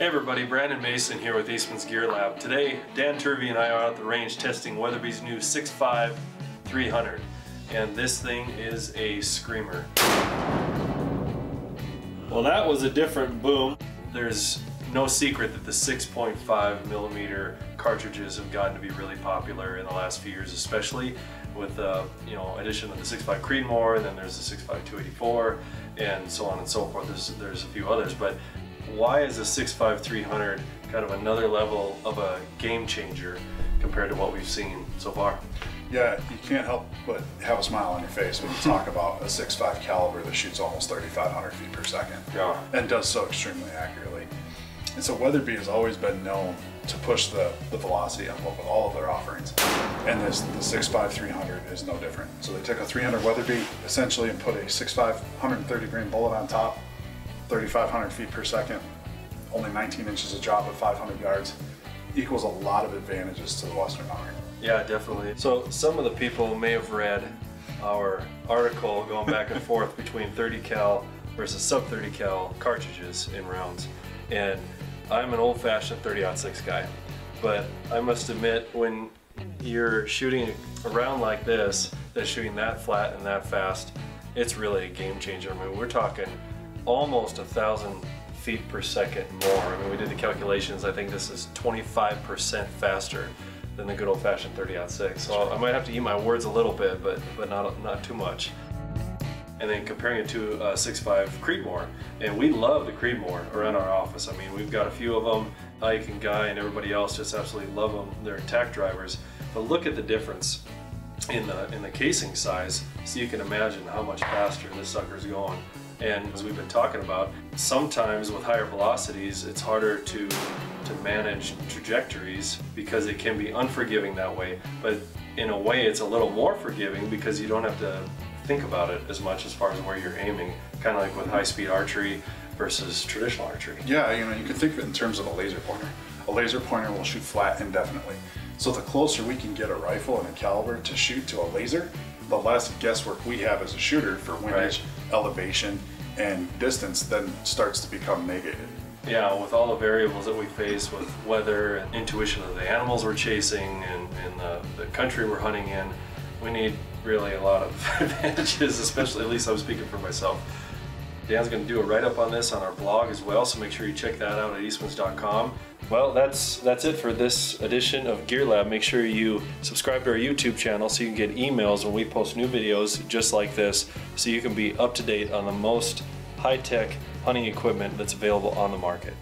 Hey everybody, Brandon Mason here with Eastmans Gear Lab. Today, Dan Turvey and I are at the range testing Weatherby's new 6.5 300. And this thing is a screamer. Well, that was a different boom. There's no secret that the 6.5 millimeter cartridges have gotten to be really popular in the last few years, especially with addition of the 6.5 Creedmoor, and then there's the 6.5 284, and so on and so forth. There's a few others, but why is a 6.5 300 kind of another level of a game changer compared to what we've seen so far? Yeah, you can't help but have a smile on your face when you talk about a 6.5 caliber that shoots almost 3,500 feet per second. Yeah. And does so extremely accurately. And so Weatherby has always been known to push the velocity envelope with all of their offerings. And the 6.5 300 is no different. So they took a 300 Weatherby essentially and put a 6.5 130 grain bullet on top, 3,500 feet per second, only 19 inches of drop at 500 yards, equals a lot of advantages to the Western Army. Yeah, definitely. So some of the people may have read our article going back and forth between 30 cal versus sub 30 cal cartridges in rounds. And I'm an old-fashioned 30-06 guy, but I must admit, when you're shooting a round like this, that's shooting that flat and that fast, it's really a game changer. I mean, we're talking almost 1,000 feet per second more. I mean, we did the calculations. I think this is 25% faster than the good old-fashioned 30-06. So I might have to eat my words a little bit, but not too much. And then comparing it to a 6.5 Creedmoor, and we love the Creedmoor around our office. I mean, we've got a few of them. Ike and Guy and everybody else just absolutely love them. They're attack drivers. But look at the difference in the casing size, so you can imagine how much faster this sucker's going. And as we've been talking about, sometimes with higher velocities, it's harder to manage trajectories because it can be unforgiving that way. But in a way, it's a little more forgiving because you don't have to think about it as much as far as where you're aiming, kind of like with high-speed archery versus traditional archery. Yeah, you can think of it in terms of a laser pointer. A laser pointer will shoot flat indefinitely. So the closer we can get a rifle and a caliber to shoot to a laser, the less guesswork we have as a shooter for windage, elevation, and distance then starts to become negated. Yeah, with all the variables that we face with weather and intuition of the animals we're chasing and the country we're hunting in, we need really a lot of advantages, especially, at least I'm speaking for myself. Dan's going to do a write-up on this on our blog as well, so make sure you check that out at eastmans.com. Well, that's it for this edition of Gear Lab. Make sure you subscribe to our YouTube channel so you can get emails when we post new videos just like this, so you can be up to date on the most high-tech hunting equipment that's available on the market.